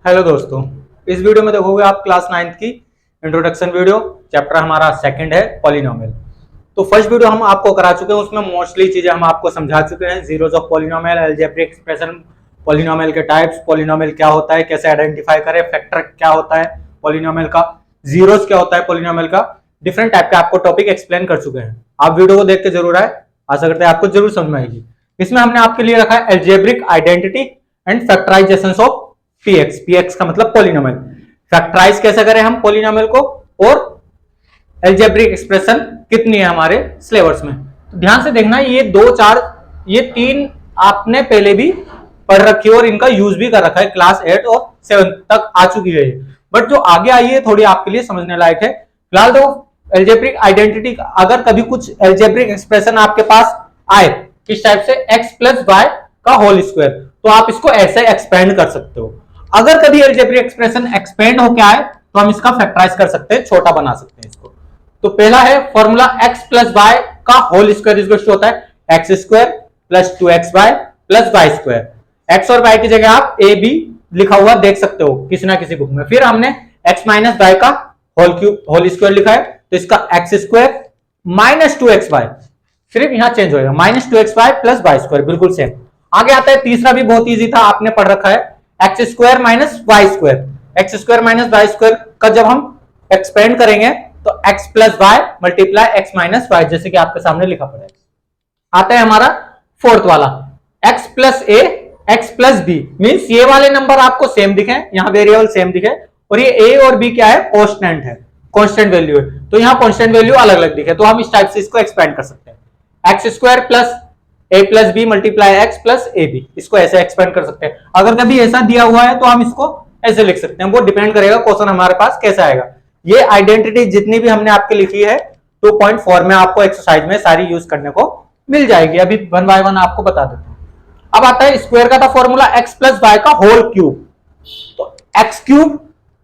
Hello दोस्तों, इस video में देखोगे आप क्लास 9th की इंट्रोडक्शन वीडियो। चैप्टर हमारा सेकंड है पॉलिनोमियल। तो फर्स्ट वीडियो हम आपको करा चुके हैं, उसमें मोस्टली चीजें हम आपको समझा चुके हैं। Zeros of polynomial, algebraic expression, polynomial के टाइप्स, पॉलिनोमियल क्या होता है, कैसे आइडेंटिफाई करें, फैक्टर क्या होता है पॉलिनोमियल का, जीरोस क्या होता है पॉलिनोमियल का, डिफरेंट टाइप के आपको टॉपिक एक्सप्लेन कर चुके हैं। आप वीडियो को देख के जरूर आए, आशा करते हैं आपको जरूर समझ में आएगी। इसमें हमने आपके लिए रखा है algebraic identity and factorisation of PX. PX का मतलब पॉलिनोमियल। फैक्टराइज कैसे करें हम पॉलिनोमियल को, और अलजेब्रिक एक्सप्रेशन कितनी है हमारे सिलेबस में। तो ध्यान से देखना, ये तीन आपने पहले भी पढ़ रखी है और इनका यूज भी कर रखा है, क्लास 8 और 7 तक आ चुकी है। बट जो आगे आई है थोड़ी आपके लिए समझने लायक है। फिलहाल तो अलजेब्रिक आइडेंटिटी, अगर कभी कुछ अलजेब्रिक एक्सप्रेशन आपके पास आए किस टाइप से, x प्लस वाई का होल स्क्वायर, तो आप इसको ऐसे एक्सपेंड कर सकते हो। अगर कभी अलजेब्रिक एक्सप्रेशन एक्सपेंड होके आए तो हम इसका फैक्टराइज कर सकते हैं, छोटा बना सकते हैं इसको। तो पहला है फॉर्मूला x प्लस वाई का होल स्क्वायर इज होता है X square plus 2x Y plus Y square. X और वाई की जगह आप ए बी लिखा हुआ देख सकते हो किसी ना किसी बुक में। फिर हमने x माइनस वाई का होल स्क्वायर लिखा है, तो इसका x square minus 2x Y, सिर्फ यहां चेंज होगा, minus 2x Y plus Y square, बिल्कुल सेम। आगे आता है तीसरा, भी बहुत इजी था, आपने पढ़ रखा है, X square minus Y square. X square minus Y square का जब हम एक्सपेंड करेंगे तो X plus Y multiply X minus Y, जैसे कि आपके सामने लिखा पड़ा है। आता है हमारा फोर्थ वाला, एक्स प्लस ए एक्स प्लस बी, मीन्स ये वाले नंबर आपको सेम दिखे, यहाँ वेरिएबल सेम दिखे, और ये ए और बी क्या है, कांस्टेंट है, कांस्टेंट वैल्यू है, तो यहाँ कांस्टेंट वैल्यू अलग अलग दिखे, तो हम इस टाइप से इसको एक्सपेंड कर सकते हैं। X square plus A plus B multiply X plus A B, इसको ऐसे एक्सपेंड कर सकते हैं। अगर कभी ऐसा दिया हुआ है तो हम इसको ऐसे लिख सकते हैं, वो डिपेंड करेगा क्वेश्चन हमारे पास कैसा आएगा। ये आइडेंटिटी जितनी भी हमने आपके लिखी है 2.4 में आपको एक्सरसाइज में सारी यूज करने को मिल जाएगी। अभी वन बाय वन आपको बता देता हूं। अब आता है स्क्वायर का था फॉर्मूला एक्स प्लस वाई का होल क्यूब, तो X cube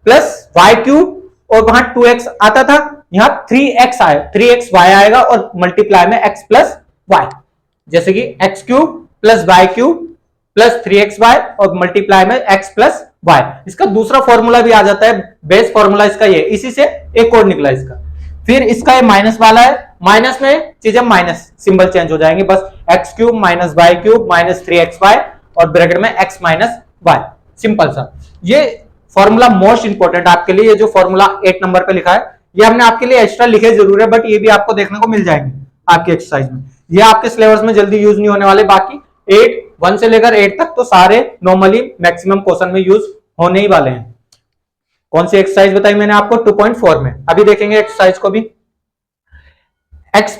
plus Y cube, और वहां 2x आता था, यहां 3x आए, 3x y आएगा और मल्टीप्लाई में x प्लस वाई, जैसे कि X cube plus Y cube plus 3xy और मल्टीप्लाई में x प्लस वाई। इसका दूसरा फॉर्मूला भी आ जाता है, बेस फॉर्मूला इसका ये, इसी से एक और निकला इसका। फिर इसका ये माइनस वाला है, माइनस में चीजें माइनस सिंबल चेंज हो जाएंगे, बस X cube minus Y cube minus 3xy और ब्रैकेट में x माइनस वाई, सिंपल सा। ये फॉर्मूला मोस्ट इंपोर्टेंट आपके लिए, ये जो फॉर्मूला 8 नंबर पे लिखा है, ये हमने आपके लिए एक्स्ट्रा लिखे जरूर है, बट ये भी आपको देखने को मिल जाएंगे आपकी एक्सरसाइज में। ये आपके सिलेबस में जल्दी यूज नहीं होने वाले, बाकी 1 से लेकर 8 तक तो सारे नॉर्मली मैक्सिमम क्वेश्चन में यूज होने ही वाले हैं। कौन सी एक्सरसाइज बताई मैंने आपको, 2.4 में। अभी देखेंगे एक्सरसाइज को भी। एक्स,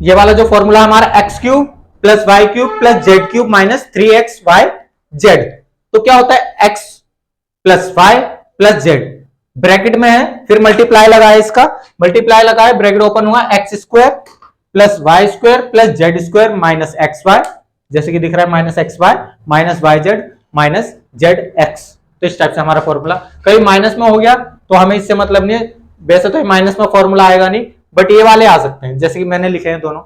ये वाला जो फॉर्मूला हमारा X cube plus Y cube plus Z cube minus 3xy Z, तो क्या होता है X plus Y plus Z, bracket में है, फिर मल्टीप्लाई लगाए, इसका मल्टीप्लाई लगाए, ब्रैकेट ओपन हुआ, X square plus Y square plus Z square minus X Y, जैसे कि दिख रहा है minus X Y minus Y Z minus Z X. तो इस टाइप से हमारा फॉर्मूला कहीं माइनस में हो गया तो हमें इससे मतलब नहीं है, वैसे तो माइनस में फॉर्मूला आएगा नहीं, बट ये वाले आ सकते हैं, जैसे कि मैंने लिखे हैं दोनों,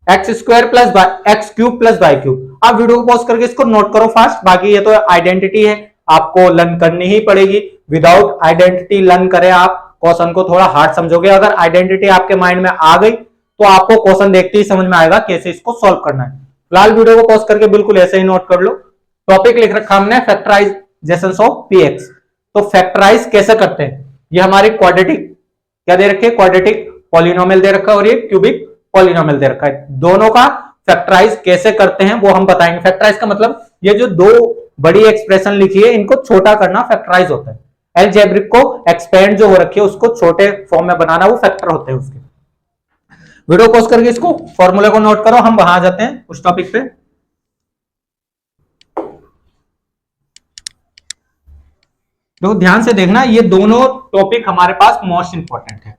X square plus X cube plus Y cube. आप वीडियो को पॉज करके इसको नोट करो फास्ट, बाकी ये तो आइडेंटिटी है, आपको लर्न करनी ही पड़ेगी। विदाउट आइडेंटिटी लर्न करें आप क्वेश्चन को थोड़ा हार्ड समझोगे। अगर आइडेंटिटी आपके माइंड में आ गई तो आपको क्वेश्चन देखते ही समझ में आएगा कैसे इसको सॉल्व करना है। फिलहाल वीडियो को पॉज करके बिल्कुल ऐसे ही नोट कर लो। टॉपिक लिख रखा हमने फैक्टराइजेशन ऑफ पीएक्स। तो फैक्टराइज कैसे करते हैं, ये हमारी क्वाड्रेटिक क्या दे रखे, क्वाड्रेटिक पॉलिनोमियल दे रखा है और ये क्यूबिक पॉलिनोमियल दे रखा है। दोनों का फैक्टराइज कैसे करते हैं वो हम बताएंगे। फैक्टराइज का मतलब ये जो दो बड़ी एक्सप्रेशन लिखी है इनको छोटा करना फैक्टराइज होता है। अलजेब्रिक को एक्सपेंड जो हो रखी है उसको छोटे फॉर्म में बनाना, वो फैक्टर होते हैं उसके। वीडियो पॉज करके इसको फॉर्मूले को नोट करो, हम वहां आ जाते हैं उस टॉपिक पे। तो ध्यान से देखना, ये दोनों टॉपिक हमारे पास मोस्ट इंपॉर्टेंट है।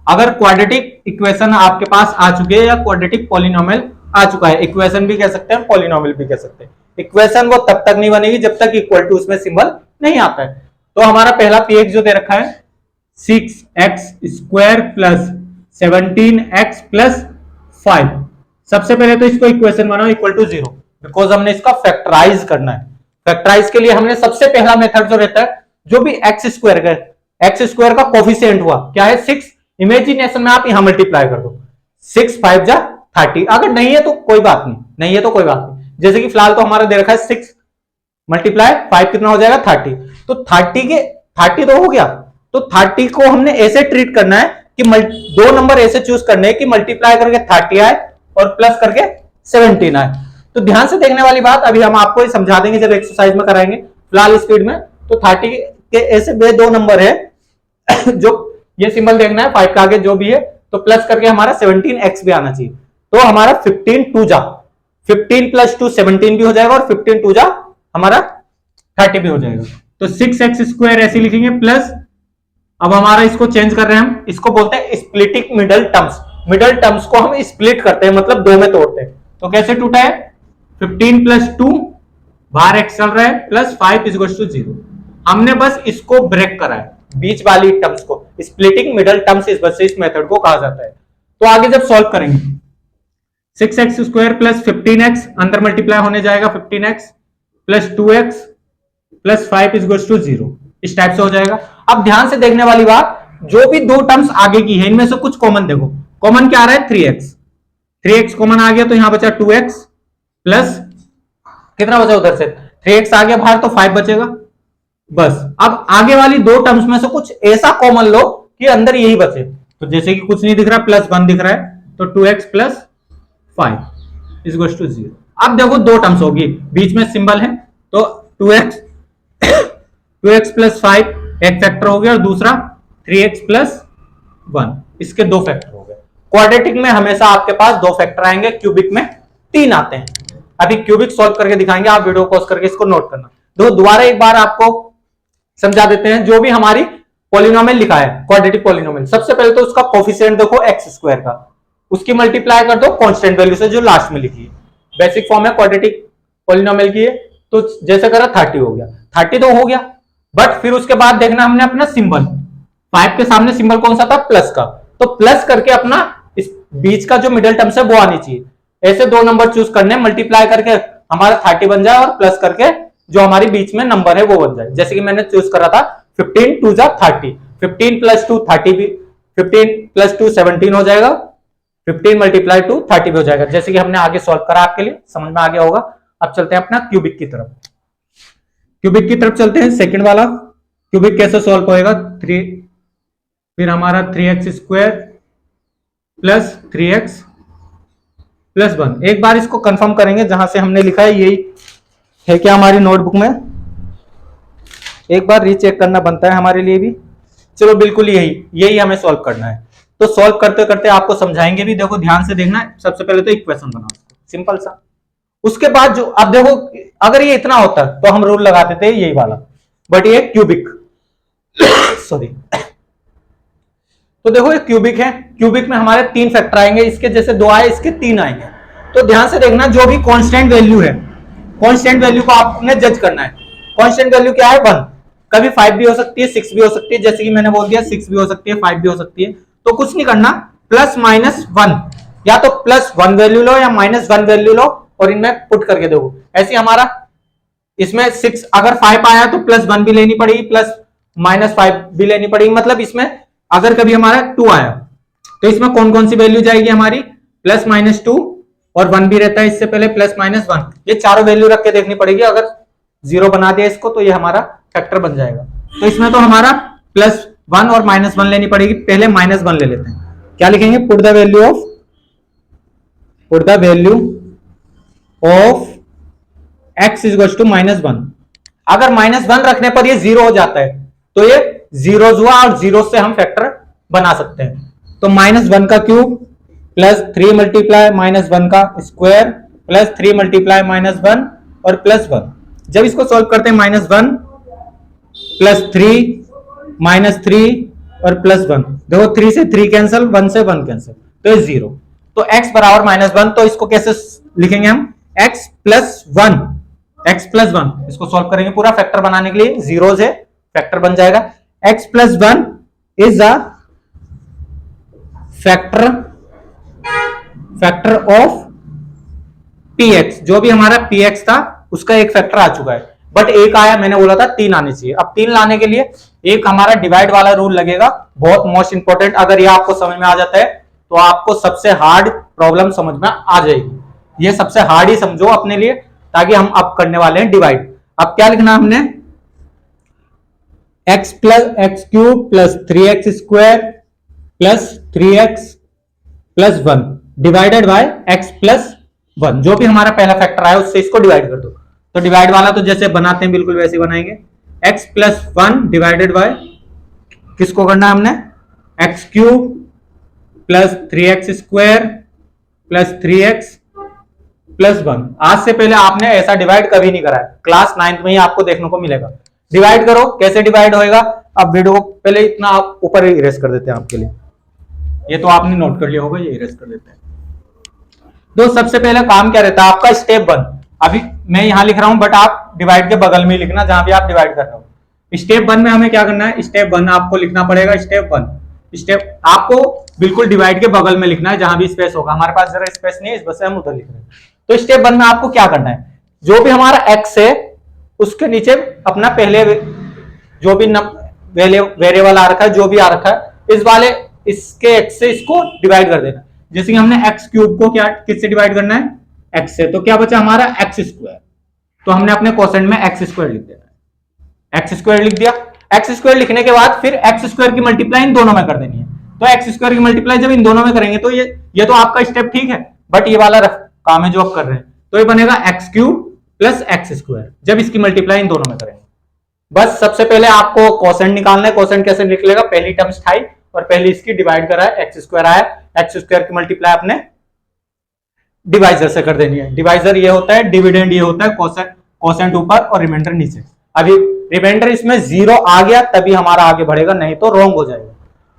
अगर क्वाड्रेटिक इक्वेशन आपके पास आ चुके हैं या क्वाड्रेटिक पॉलिनोमियल आ चुका है, इक्वेशन भी कह सकते हैं पॉलिनोमियल भी कह सकते हैं। इक्वेशन वो तब तक नहीं बनेगी जब तक इक्वल टू उसमें सिंबल नहीं आता है। तो हमारा पहला पीएक्स जो दे रखा है 6x square plus 17x plus 5, सबसे पहले तो इसको इक्वेशन बनाओ इक्वल टू 0, बिकॉज हमने इसका फैक्टराइज करना है। फैक्टराइज के लिए हमने सबसे पहला मेथड जो रहता है, जो भी एक्स स्क्वायर का कोफिशिएंट हुआ क्या है 6, इमेजिनेशन में आप यहां मल्टीप्लाई कर दो, 6 5 जा 30, अगर नहीं है तो कोई बात नहीं है तो कोई बात नहीं। जैसे कि फिलहाल तो हमारा दे रखा है 6 मल्टीप्लाई 5 कितना हो जाएगा 30, तो 30 तो हो गया, तो 30 को हमने ऐसे ट्रीट करना है कि दो नंबर ऐसे चूज करने हैं कि मल्टीप्लाई करके 30 आए और प्लस करके 17 आए। तो ध्यान से देखने वाली बात अभी हम आपको समझा देंगे जब एक्सरसाइज में कराएंगे, फिलहाल स्पीड में। तो 30 के ऐसे दो नंबर है जो ये सिंबल देखना है 5 का आगे जो भी है, तो प्लस करके हमारा 17x भी आना चाहिए। तो हमारा 15 2 जा 15 + 2 17 भी हो जाएगा और 15 2 जा हमारा 30 भी हो जाएगा। तो 6x² ऐसे लिखेंगे प्लस, अब हमारा इसको चेंज कर रहे हैं हम, इसको बोलते हैं splitting middle terms. Middle terms को हम स्प्लिट करते हैं, मतलब दो में तोड़ते हैं। तो कैसे टूटा है 15 + 2 बाहर x चल रहा है प्लस 5 = 0। हमने बस इसको ब्रेक करा है, बीच वाली टर्म्स को स्प्लिटिंग मिडल टर्म्स, इस मेथड को कहा जाता है। तो आगे जब सॉल्व करेंगे 6x² + 15x अंदर मल्टीप्लाई होने जाएगा 15x + 2x + 5 = 0, इस टाइप से हो जाएगा। अब ध्यान से देखने वाली बात, जो भी दो टर्म्स आगे की है इनमें से कुछ कॉमन देखो, कॉमन क्या आ रहा है 3x कॉमन आ गया, तो यहां बचा 2x प्लस कितना बचा उधर से 3x आ गया बाहर, तो 5 बचेगा बस। अब आगे वाली दो टर्म्स में से कुछ ऐसा कॉमन लो कि अंदर यही बचे, तो जैसे कि कुछ नहीं दिख रहा +1 दिख रहा है, तो 2x + 5 = 0। अब देखो दो टर्म्स होगी, बीच में सिंबल है, तो 2x + 5 एक फैक्टर हो गया और दूसरा 3x + 1, इसके दो फैक्टर हो गए। क्वाड्रेटिक में हमेशा आपके पास दो फैक्टर आएंगे, क्यूबिक में 3 आते हैं। अभी क्यूबिक सॉल्व करके दिखाएंगे, आप वीडियो पॉज करके इसको नोट करना। तो दोबारा एक बार आपको समझा देते हैं, जो भी हमारी पॉलिनोमियल लिखा है क्वाड्रेटिक पॉलिनोमियल, सबसे पहले तो उसका कोफिशिएंट देखो x² का, उसकी मल्टीप्लाई कर दो कांस्टेंट वैल्यू से जो लास्ट में लिखी है, बेसिक फॉर्म है क्वाड्रेटिक पॉलिनोमियल की है। तो जैसे करा 30 हो गया, 30 तो हो गया, बट फिर उसके बाद देखना हमने अपना सिंबल, 5 के सामने सिंबल कौन सा था प्लस का, तो प्लस करके अपना इस बीच का जो मिडिल टर्म्स है वो आनी चाहिए। ऐसे दो नंबर चूज करने, मल्टीप्लाई करके हमारा 30 बन जाए और प्लस करके जो हमारी बीच में नंबर है वो बन जाए। जैसे कि मैंने चूज करा था 15 2 जा 30, 15 + 2 30 भी, 15 + 2 17 हो जाएगा, 15 × 2 30 भी हो जाएगा। जैसे कि हमने आगे सॉल्व करा, आपके लिए समझ में आ गया होगा। अब चलते हैं अपना क्यूबिक की तरफ, क्यूबिक की तरफ चलते हैं। सेकंड वाला क्यूबिक कैसे सॉल्व होएगा, 3 फिर हमारा 3x² + 3x + 1। एक बार इसको कंफर्म करेंगे, जहां से हमने लिखा है यही है क्या हमारी नोटबुक में, एक बार रीचेक करना बनता है हमारे लिए भी। चलो बिल्कुल यही हमें सॉल्व करना है। तो सॉल्व करते करते आपको समझाएंगे भी, देखो ध्यान से देखना। सबसे पहले तो इक्वेशन बनाओ सिंपल सा, उसके बाद जो अब देखो अगर ये इतना होता तो हम रूल लगाते थे यही वाला, बट ये क्यूबिक सॉरी। तो देखो ये क्यूबिक है, क्यूबिक में हमारे 3 फैक्टर आएंगे, इसके जैसे 2 आए इसके 3 आएंगे। तो ध्यान से देखना, जो भी कांस्टेंट वैल्यू है, कांस्टेंट वैल्यू को आपने जज करना है। कांस्टेंट वैल्यू क्या है 1, कभी 5 भी हो सकती है 6 भी हो सकती है, जैसे कि मैंने बोल दिया 6 भी हो सकती है 5 भी हो सकती है। तो कुछ नहीं करना, +-1, या तो +1 वैल्यू लो या -1 वैल्यू लो और इनमें पुट करके देखो। ऐसे हमारा इसमें 6 अगर 5 आया तो +1 भी लेनी पड़ेगी, +-5 भी लेनी पड़ेगी। मतलब इसमें अगर कभी हमारा 2 आया तो इसमें कौन कौन सी वैल्यू जाएगी हमारी, +-2 और 1 भी रहता है इससे पहले, +-1, ये चारों वैल्यू रख के देखनी पड़ेगी। अगर 0 बना दिया इसको तो ये हमारा फैक्टर बन जाएगा। तो इसमें तो हमारा +1 और -1 लेनी पड़ेगी। पहले -1 ले लेते हैं, क्या लिखेंगे, put the value of x = -1। अगर -1 रखने पर ये 0 हो जाता है तो ये 0 हुआ और 0 से हम फैक्टर बना सकते हैं। तो -1 का क्यूब +3 × -1 का स्क्वायर +3 × -1 और +1। जब इसको सॉल्व करते हैं -1 +3 -3 और +1, देखो 3 से 3 कैंसिल, 1 से 1 कैंसिल, तो ये 0। तो x बराबर -1, तो इसको कैसे लिखेंगे हम, x + 1, इसको सॉल्व करेंगे पूरा फैक्टर बनाने के लिए, 0 से फैक्टर बन जाएगा। x + 1 is a factor of px, जो भी हमारा px था उसका एक फैक्टर आ चुका है। बट एक आया, मैंने बोला था 3 आने चाहिए। अब 3 लाने के लिए एक हमारा डिवाइड वाला रूल लगेगा, बहुत मोस्ट इंपॉर्टेंट। अगर ये आपको समझ में आ जाता है तो आपको सबसे हार्ड प्रॉब्लम समझ में आ जाएगी। ये सबसे हार्ड ही समझो अपने लिए, ताकि हम अब करने वाले हैं डिवाइड। अब क्या लिखना हमने, x plus X cube plus 3x square plus 3x plus 1 divided by x plus 1। जो भी हमारा पहला फैक्टर आया उससे इसको डिवाइड कर दो। तो डिवाइड वाला तो जैसे बनाते हैं बिल्कुल वैसे बनाएंगे, x प्लस 1 डिवाइडेड बाय किसको करना है हमने, x cube plus 3x square plus 3x plus 1। आज से पहले आपने ऐसा डिवाइड कभी नहीं करा है, क्लास 9th में ही आपको देखने को मिलेगा। डिवाइड करो, कैसे डिवाइड होएगा। अब वीडियो को पहले इतना आप ऊपर ही इरेज कर देते हैं आपके लिए, ये तो आपने नोट कर लिया होगा, ये इरेज कर देते हैं। तो सबसे पहले काम क्या रहता है आपका, स्टेप 1। अभी मैं यहां लिख रहा हूं, बट आप डिवाइड के बगल में लिखना जहां भी आप डिवाइड कर रहे हो। स्टेप 1 में हमें क्या करना है, स्टेप 1 आपको लिखना पड़ेगा। स्टेप 1 स्टेप आपको बिल्कुल डिवाइड के बगल में लिखना है, जहां भी स्पेस होगा। हमारे पास जरा स्पेस नहीं है, इस वजह से हम उधर लिख रहे हैं। तो स्टेप 1 में आपको क्या करना है, जो भी हमारा एक्स है उसके नीचे अपना पहले जो भी वेरिएबल आ रखा है, जो भी आ रखा है, इस वाले इसके एक्स से इसको डिवाइड कर देना। जैसे कि हमने एक्स क्यूब को क्या किससे डिवाइड करना है, एक्स से, तो क्या बचा हमारा एक्स स्क्वायर। तो हमने अपने क्वोशेंट में एक्स स्क्वायर लिख दिया, एक्स स्क्वायर लिख दिया। एक्स स्क्वायर लिखने के बाद फिर एक्स स्क्वायर की मल्टीप्लाई इन दोनों में कर देनी है। तो एक्स स्क्वायर की मल्टीप्लाई जब इन दोनों में करेंगे तो ये तो आपका स्टेप ठीक है, बट ये वाला काम है जो आप कर रहे हैं, तो ये बनेगा x cube plus x square जब इसकी मल्टीप्लाई इन दोनों में करेंगे। बस सबसे पहले आपको क्वोशेंट निकालना है। क्वोशेंट कैसे निकलेगा, पहली टर्म स्थाई और पहले इसकी डिवाइड करा है, एक्स स्क्वायर आया, एक्स स्क्वायर की मल्टीप्लाई आपने डिवाइजर से कर देनी है। डिवाइजर ये होता है, डिविडेंड ये होता है, क्वोशेंट ऊपर और रिमाइंडर नीचे। अभी रिमाइंडर इसमें 0 आ गया तभी हमारा आगे बढ़ेगा, नहीं तो रॉन्ग हो जाएगा।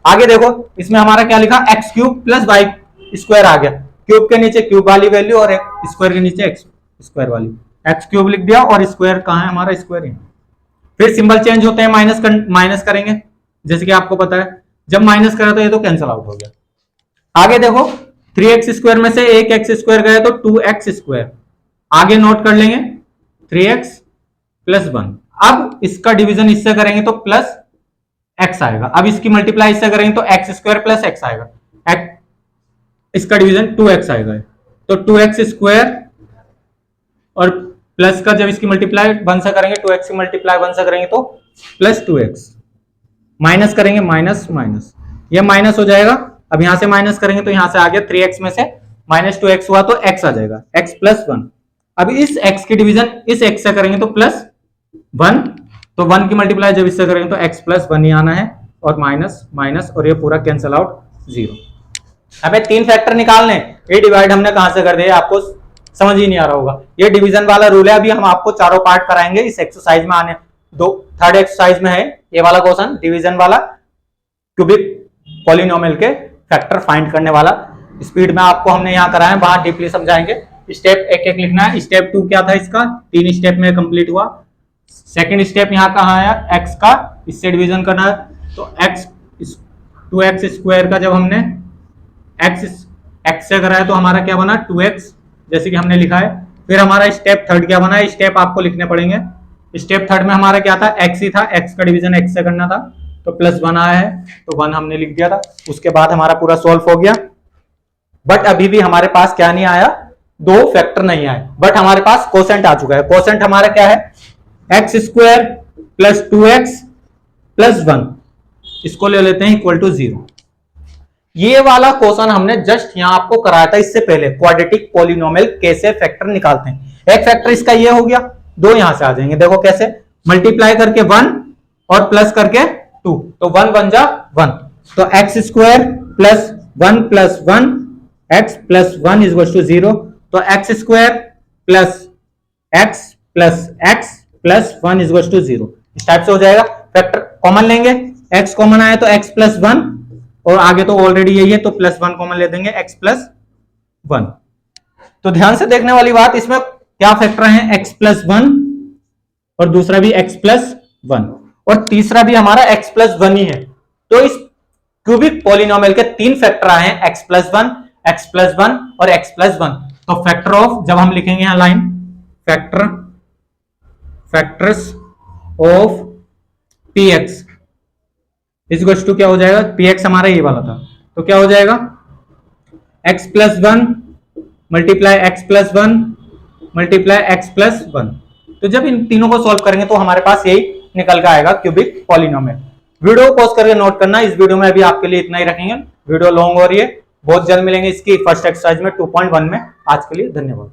आगे देखो, इसमें हमारा क्या लिखा, x cube plus Y square आ गया। क्यूब के नीचे क्यूब वाली वैल्यू और स्क्वायर के नीचे एक्स स्क्वायर वाली, एक्स क्यूब लिख दिया और स्क्वायर कहां है हमारा, स्क्वायर है। फिर सिंबल चेंज होते हैं, माइनस करेंगे, जैसे कि आपको पता है जब माइनस करा तो ये तो कैंसिल आउट हो गया। आगे देखो, 3x स्क्वायर में से एक एक्स स्क्वायर गया तो 2x स्क्वायर, आगे नोट कर लेंगे 3x प्लस 1। अब इसका डिवीजन इससे करेंगे तो प्लस x आएगा। अब इसकी मल्टीप्लाई इससे करेंगे तो x स्क्वायर प्लस x आएगा, इसका डिवीजन 2x आएगा, तो 2x स्क्वायर और प्लस का जब इसकी मल्टीप्लाई 1 से करेंगे, 2x की मल्टीप्लाई 1 से करेंगे तो प्लस 2x, माइनस करेंगे माइनस माइनस, ये माइनस हो जाएगा। अब यहां से माइनस करेंगे तो यहां से आ गया 3x में से माइनस 2x हुआ तो x आ जाएगा, x प्लस 1। अब इस x की डिवीजन इस x से करेंगे तो प्लस 1, तो 1 की मल्टीप्लाई जब इससे करेंगे तो x प्लस 1 ही आना है, और माइनस माइनस, और ये पूरा कैंसिल आउट 0। हमें 3 फैक्टर निकालने, ये डिवाइड हमने कहां से कर दिया आपको समझ ही नहीं आ रहा होगा। ये डिवीजन वाला रूल है, अभी हम आपको चारों पार्ट कराएंगे इस एक्सरसाइज में। आने दो थर्ड एक्सरसाइज में है ये वाला क्वेश्चन, डिवीजन वाला, क्यूबिक पॉलिनोमियल के फैक्टर फाइंड करने वाला। स्पीड में आपको हमने यहाँ कराया है, वहां डीपली समझाएंगे। स्टेप एक एक लिखना है। स्टेप 2 क्या था इसका, 3 स्टेप में कंप्लीट हुआ। सेकंड स्टेप यहाँ कहाँ आया, एक्स का, इससे डिवीजन करना है, तो एक्स 2x स्क्वायर का जब हमने एक्स से कराया तो हमारा क्या बना 2x, जैसे कि हमने लिखा है। फिर हमारा स्टेप थर्ड क्या बना है, स्टेप आपको लिखने पड़ेंगे। स्टेप थर्ड में हमारा क्या था, x ही था, x का डिवीजन x से करना था, तो प्लस 1 आया है, तो 1 हमने लिख दिया था। उसके बाद हमारा पूरा सॉल्व हो गया, बट अभी भी हमारे पास क्या नहीं आया, 2 फैक्टर नहीं आए, बट हमारे पास कोसेंट आ चुका है। कोसेंट हमारा क्या है, X square plus 2x plus 1, इसको ले लेते हैं इक्वल टू 0। ये वाला क्वेश्चन हमने जस्ट यहां आपको कराया था इससे पहले, क्वाड्रेटिक पॉलिनोमियल कैसे फैक्टर निकालते हैं। एक फैक्टर इसका ये हो गया, 2 यहां से आ जाएंगे। देखो कैसे, मल्टीप्लाई करके 1 और प्लस करके 2, तो 1 बन जा 1, तो X square plus 1 plus 1 X plus 1 is equal to 0, तो X square plus X plus 1 is equal to 0। इस टाइप से हो जाएगा। फैक्टर कॉमन लेंगे, एक्स कॉमन आया तो एक्स प्लस 1, और आगे तो ऑलरेडी यही है तो प्लस 1 कॉमन ले देंगे, x प्लस 1। तो ध्यान से देखने वाली बात, इसमें क्या फैक्टर है, x प्लस 1 और दूसरा भी x प्लस 1 और तीसरा भी हमारा x प्लस 1 ही है। तो इस क्यूबिक पॉलिनोमियल के 3 फैक्टर आए हैं, x प्लस 1, x प्लस 1 और x प्लस 1। तो फैक्टर ऑफ, जब हम लिखेंगे यहां line, factor factors of P X is to क्या हो जाएगा, पी एक्स हमारा ये वाला था, तो क्या हो जाएगा x plus one multiply X plus one multiply X plus one. तो जब इन तीनों को सॉल्व करेंगे तो हमारे पास यही निकल के आएगा क्यूबिक पॉलिनोमियल। वीडियो को पॉज करके नोट करना, इस वीडियो में अभी आपके लिए इतना ही रखेंगे, वीडियो लॉन्ग हो रही है। बहुत जल्द मिलेंगे इसकी फर्स्ट एक्सरसाइज में 2.1 में। आज के लिए धन्यवाद।